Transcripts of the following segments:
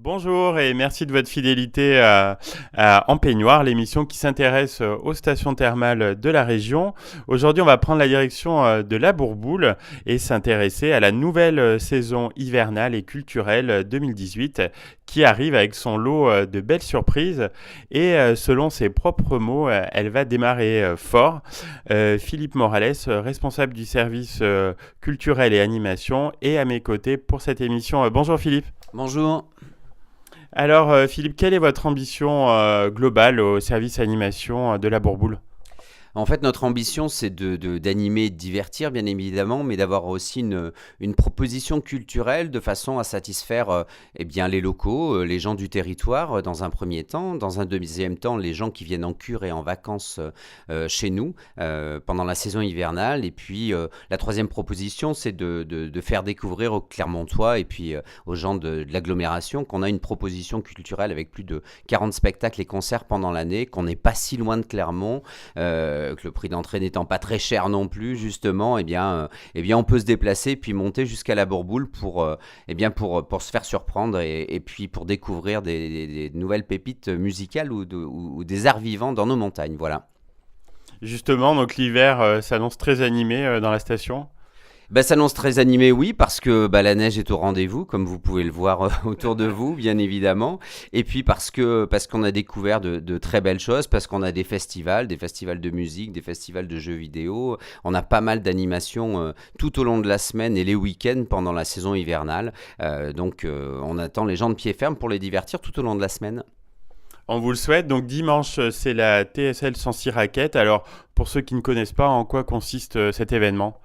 Bonjour et merci de votre fidélité à En Peignoir, l'émission qui s'intéresse aux stations thermales de la région. Aujourd'hui, on va prendre la direction de la Bourboule et s'intéresser à la nouvelle saison hivernale et culturelle 2018 qui arrive avec son lot de belles surprises. Et selon ses propres mots, elle va démarrer fort. Philippe Morales, responsable du service culturel et animation, est à mes côtés pour cette émission. Bonjour Philippe. Bonjour. Alors, Philippe, quelle est votre ambition globale au service animation de la Bourboule? En fait, notre ambition, c'est d'animer et de divertir, bien évidemment, mais d'avoir aussi une proposition culturelle de façon à satisfaire eh bien, les locaux, les gens du territoire dans un premier temps. Dans un deuxième temps, les gens qui viennent en cure et en vacances chez nous pendant la saison hivernale. Et puis, la troisième proposition, c'est de faire découvrir aux Clermontois et puis aux gens de l'agglomération qu'on a une proposition culturelle avec plus de 40 spectacles et concerts pendant l'année, qu'on n'est pas si loin de Clermont. Que le prix d'entrée n'étant pas très cher non plus, justement, on peut se déplacer puis monter jusqu'à la Bourboule pour se faire surprendre et puis pour découvrir des nouvelles pépites musicales ou des arts vivants dans nos montagnes. Voilà. Justement, donc l'hiver s'annonce très animé dans la station. Ça s'annonce très animé, oui, parce que la neige est au rendez-vous, comme vous pouvez le voir autour de vous, bien évidemment. Et puis parce qu'on a découvert de très belles choses, parce qu'on a des festivals de musique, des festivals de jeux vidéo. On a pas mal d'animations tout au long de la semaine et les week-ends pendant la saison hivernale. On attend les gens de pied ferme pour les divertir tout au long de la semaine. On vous le souhaite. Donc dimanche, c'est la TSL Sancy Raquette. Alors, pour ceux qui ne connaissent pas, en quoi consiste cet événement?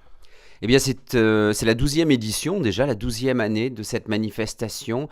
Eh bien, c'est la 12e édition, déjà la 12e année de cette manifestation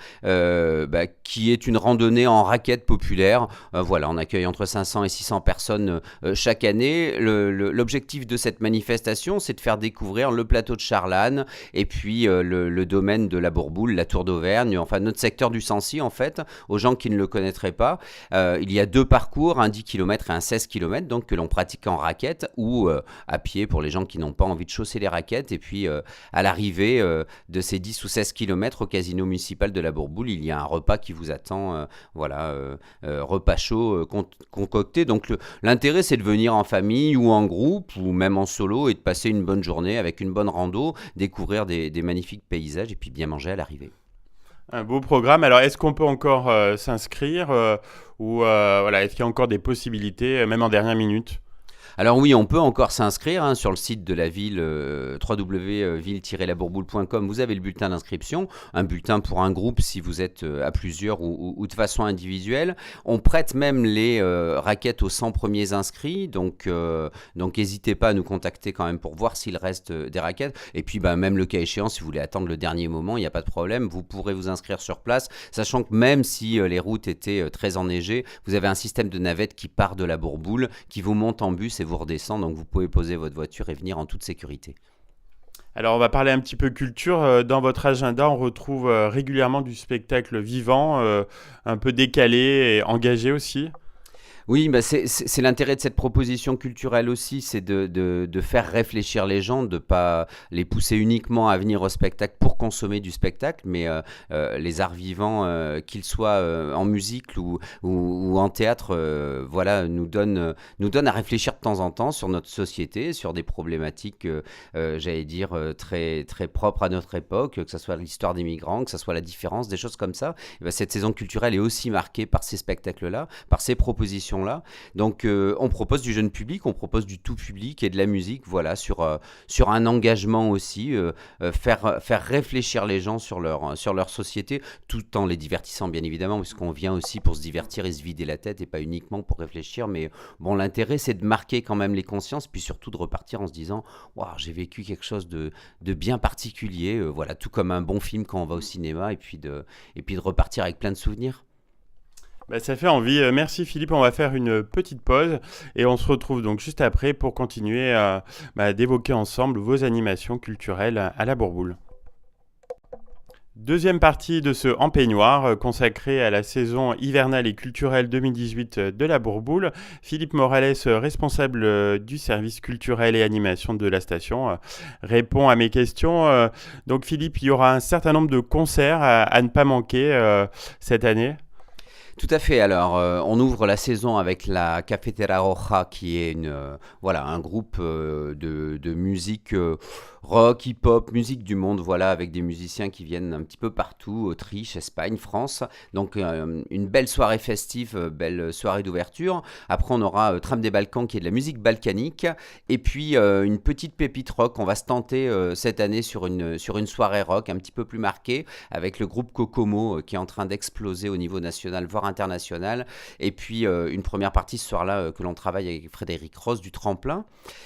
qui est une randonnée en raquette populaire. Voilà, on accueille entre 500 et 600 personnes chaque année. L'objectif de cette manifestation, c'est de faire découvrir le plateau de Charlane et puis le domaine de la Bourboule, la Tour d'Auvergne, enfin notre secteur du Sancy en fait, aux gens qui ne le connaîtraient pas. Il y a deux parcours, un 10 km et un 16 km, donc que l'on pratique en raquette ou à pied pour les gens qui n'ont pas envie de chausser les raquettes. Et puis, à l'arrivée de ces 10 ou 16 km au casino municipal de la Bourboule, il y a un repas qui vous attend. Repas chaud concocté. Donc, l'intérêt, c'est de venir en famille ou en groupe ou même en solo et de passer une bonne journée avec une bonne rando, découvrir des magnifiques paysages et puis bien manger à l'arrivée. Un beau programme. Alors, est-ce qu'on peut encore s'inscrire est-ce qu'il y a encore des possibilités, même en dernière minute? Alors oui, on peut encore s'inscrire sur le site de la ville, www.ville-labourboule.com. Vous avez le bulletin d'inscription, un bulletin pour un groupe si vous êtes à plusieurs ou de façon individuelle. On prête même les raquettes aux 100 premiers inscrits, donc n'hésitez pas à nous contacter quand même pour voir s'il reste des raquettes. Et puis même le cas échéant, si vous voulez attendre le dernier moment, il n'y a pas de problème, vous pourrez vous inscrire sur place, sachant que même si les routes étaient très enneigées, vous avez un système de navette qui part de la Bourboule, qui vous monte en bus et vous redescend, donc vous pouvez poser votre voiture et venir en toute sécurité. Alors, on va parler un petit peu culture. Dans votre agenda, on retrouve régulièrement du spectacle vivant, un peu décalé et engagé aussi. Oui, c'est l'intérêt de cette proposition culturelle aussi, c'est de faire réfléchir les gens, de ne pas les pousser uniquement à venir au spectacle pour consommer du spectacle, mais les arts vivants, qu'ils soient en musique ou en théâtre, nous donnent à réfléchir de temps en temps sur notre société, sur des problématiques, j'allais dire, très, très propres à notre époque, que ce soit l'histoire des migrants, que ce soit la différence, des choses comme ça. Et cette saison culturelle est aussi marquée par ces spectacles-là, par ces propositions là. Donc on propose du jeune public, on propose du tout public et de la musique, voilà, sur un engagement aussi, faire réfléchir les gens sur leur société, tout en les divertissant bien évidemment, parce qu'on vient aussi pour se divertir et se vider la tête et pas uniquement pour réfléchir, mais bon, l'intérêt c'est de marquer quand même les consciences, puis surtout de repartir en se disant waouh, j'ai vécu quelque chose de bien particulier, voilà, tout comme un bon film quand on va au cinéma, et puis de repartir avec plein de souvenirs. Ça fait envie. Merci Philippe, on va faire une petite pause et on se retrouve donc juste après pour continuer d'évoquer ensemble vos animations culturelles à la Bourboule. Deuxième partie de ce En peignoir consacré à la saison hivernale et culturelle 2018 de la Bourboule. Philippe Morales, responsable du service culturel et animation de la station, répond à mes questions. Donc Philippe, il y aura un certain nombre de concerts à ne pas manquer cette année. Tout à fait. Alors, on ouvre la saison avec la Cafetera Roja, qui est voilà, un groupe de musique rock, hip-hop, musique du monde, voilà, avec des musiciens qui viennent un petit peu partout, Autriche, Espagne, France. Donc, une belle soirée festive, belle soirée d'ouverture. Après, on aura Tram des Balkans, qui est de la musique balkanique. Et puis, une petite pépite rock. On va se tenter cette année sur une soirée rock un petit peu plus marquée, avec le groupe Kokomo, qui est en train d'exploser au niveau national, voire international. Et puis, une première partie ce soir-là que l'on travaille avec Frédéric Ross du Tremplin.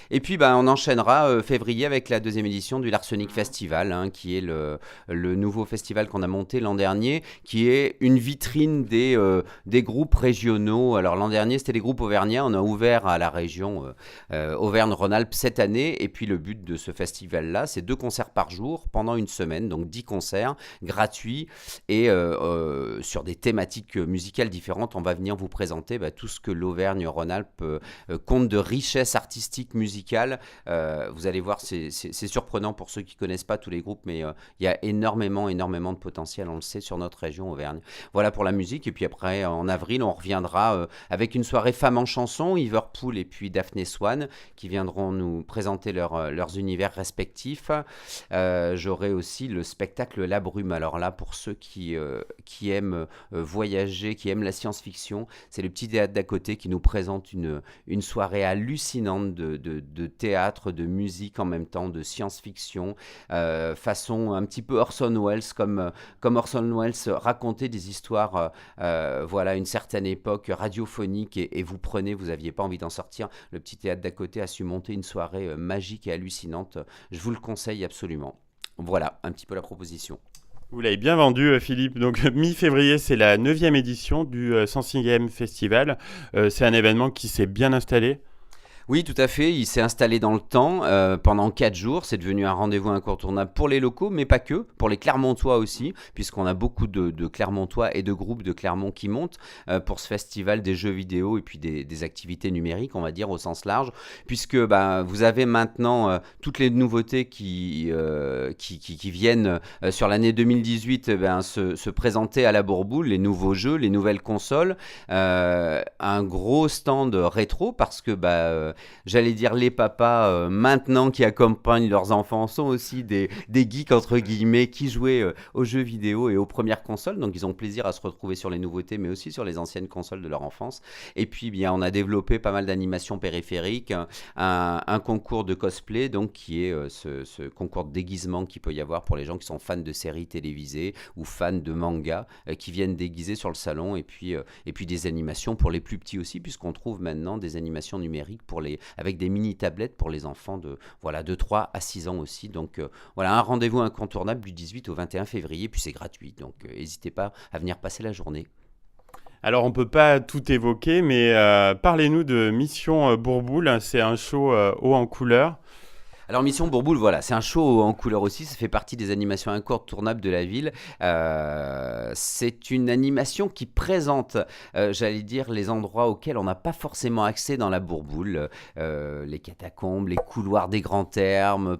Et puis, on enchaînera février avec la deuxième édition du L'Arsenic Festival, qui est le nouveau festival qu'on a monté l'an dernier, qui est une vitrine des groupes régionaux. Alors l'an dernier, c'était les groupes auvergnats. On a ouvert à la région Auvergne-Rhône-Alpes cette année. Et puis le but de ce festival-là, c'est 2 concerts par jour pendant une semaine, donc 10 concerts gratuits et sur des thématiques musicales différentes. On va venir vous présenter tout ce que l'Auvergne-Rhône-Alpes compte de richesse artistique musicale. Vous allez voir, c'est surprenant pour ceux qui ne connaissent pas tous les groupes, mais il y a énormément de potentiel, on le sait, sur notre région Auvergne. Voilà pour la musique. Et puis après, en avril, on reviendra avec une soirée femmes en chanson, Liverpool et puis Daphné Swan, qui viendront nous présenter leurs univers respectifs. J'aurai aussi le spectacle La Brume. Alors là, pour ceux qui aiment voyager, qui aiment la science-fiction, c'est le petit théâtre d'à côté qui nous présente une soirée hallucinante de théâtre, de musique en même temps, de science-fiction, façon un petit peu Orson Welles, comme Orson Welles racontait des histoires, voilà, une certaine époque radiophonique, et vous n'aviez pas envie d'en sortir. Le petit théâtre d'à côté a su monter une soirée magique et hallucinante. Je vous le conseille absolument. Voilà, un petit peu la proposition. Vous l'avez bien vendu, Philippe. Donc, mi-février, c'est la 9e édition du 106e Festival. C'est un événement qui s'est bien installé. Oui, tout à fait. Il s'est installé dans le temps pendant 4 jours. C'est devenu un rendez-vous incontournable pour les locaux, mais pas que, pour les Clermontois aussi, puisqu'on a beaucoup de Clermontois et de groupes de Clermont qui montent pour ce festival des jeux vidéo et puis des activités numériques, on va dire, au sens large, puisque vous avez maintenant toutes les nouveautés qui viennent sur l'année 2018 se présenter à la Bourboule, les nouveaux jeux, les nouvelles consoles, un gros stand rétro, parce que j'allais dire les papas maintenant qui accompagnent leurs enfants sont aussi des geeks entre guillemets qui jouaient aux jeux vidéo et aux premières consoles, donc ils ont plaisir à se retrouver sur les nouveautés mais aussi sur les anciennes consoles de leur enfance. Et puis on a développé pas mal d'animations périphériques, un concours de cosplay, donc qui est ce concours de déguisement qu'il peut y avoir pour les gens qui sont fans de séries télévisées ou fans de manga qui viennent déguiser sur le salon, et puis des animations pour les plus petits aussi, puisqu'on trouve maintenant des animations numériques avec des mini-tablettes pour les enfants de 3 à 6 ans aussi. Donc voilà, un rendez-vous incontournable du 18 au 21 février, puis c'est gratuit. Donc n'hésitez pas à venir passer la journée. Alors, on ne peut pas tout évoquer, mais parlez-nous de Mission Bourboule. C'est un show haut en couleur. Alors Mission Bourboule, voilà, c'est un show en couleur aussi, ça fait partie des animations incontournables de la ville. C'est une animation qui présente, j'allais dire, les endroits auxquels on n'a pas forcément accès dans la Bourboule, les catacombes, les couloirs des grands thermes,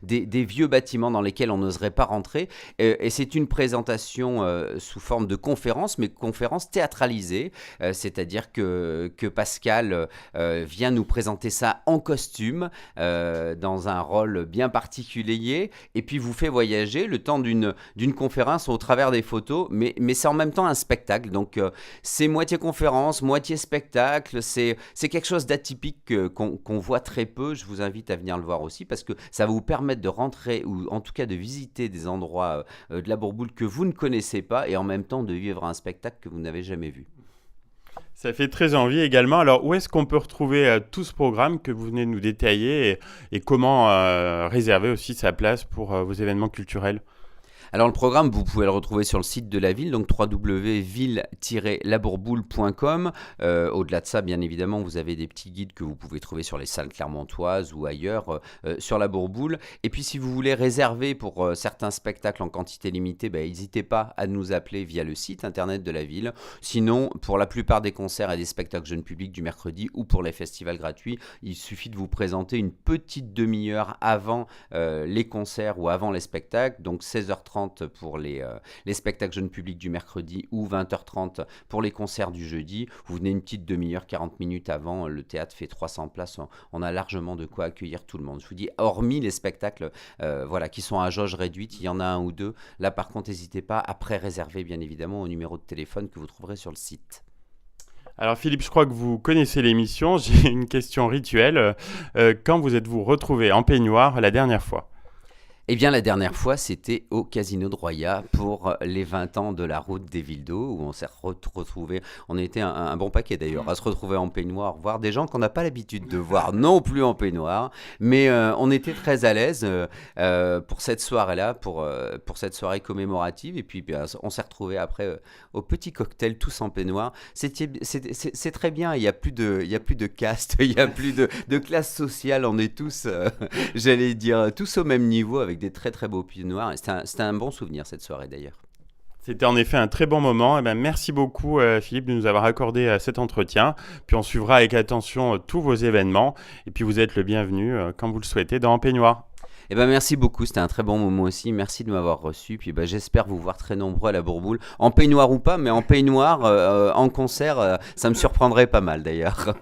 des vieux bâtiments dans lesquels on n'oserait pas rentrer. Et c'est une présentation sous forme de conférence, mais conférence théâtralisée, c'est-à-dire que Pascal vient nous présenter ça en costume, dans un rôle bien particulier, et puis vous fait voyager le temps d'une conférence au travers des photos, mais c'est en même temps un spectacle, donc c'est moitié conférence, moitié spectacle, c'est quelque chose d'atypique qu'on voit très peu. Je vous invite à venir le voir aussi, parce que ça va vous permettre de rentrer, ou en tout cas de visiter des endroits de la Bourboule que vous ne connaissez pas, et en même temps de vivre un spectacle que vous n'avez jamais vu. Ça fait très envie également. Alors, où est-ce qu'on peut retrouver tout ce programme que vous venez de nous détailler, et comment réserver aussi sa place pour vos événements culturels ? Alors le programme, vous pouvez le retrouver sur le site de la ville, donc www.ville-labourboule.com. Au-delà de ça, bien évidemment, vous avez des petits guides que vous pouvez trouver sur les salles clermontoises ou ailleurs sur la Bourboule. Et puis si vous voulez réserver pour certains spectacles en quantité limitée, n'hésitez pas à nous appeler via le site internet de la ville. Sinon, pour la plupart des concerts et des spectacles jeunes publics du mercredi ou pour les festivals gratuits, il suffit de vous présenter une petite demi-heure avant les concerts ou avant les spectacles, donc 16h30 pour les spectacles jeunes publics du mercredi ou 20h30 pour les concerts du jeudi. Vous venez une petite demi-heure, 40 minutes avant, le théâtre fait 300 places, on a largement de quoi accueillir tout le monde. Je vous dis, hormis les spectacles qui sont à jauge réduite, il y en a un ou deux. Là par contre, n'hésitez pas à pré-réserver bien évidemment au numéro de téléphone que vous trouverez sur le site. Alors Philippe, je crois que vous connaissez l'émission. J'ai une question rituelle. Quand vous êtes-vous retrouvé en peignoir la dernière fois ? Eh bien, la dernière fois, c'était au Casino de Roya pour les 20 ans de la route des villes d'eau, où on s'est retrouvés. On était un bon paquet d'ailleurs, à se retrouver en peignoir, voir des gens qu'on n'a pas l'habitude de voir non plus en peignoir. Mais on était très à l'aise pour cette soirée-là, pour cette soirée commémorative. Et puis, on s'est retrouvés après au petit cocktail, tous en peignoir. C'est très bien, il n'y a plus de caste, il n'y a plus de classe sociale. On est tous, j'allais dire, tous au même niveau avec des très très beaux peignoirs. C'était un bon souvenir cette soirée d'ailleurs. C'était en effet un très bon moment. Merci beaucoup Philippe de nous avoir accordé cet entretien. Puis on suivra avec attention tous vos événements. Et puis vous êtes le bienvenu quand vous le souhaitez dans En Peignoir. Merci beaucoup, c'était un très bon moment aussi. Merci de m'avoir reçu. Puis j'espère vous voir très nombreux à la Bourboule, en peignoir ou pas, mais en peignoir, en concert, ça me surprendrait pas mal d'ailleurs.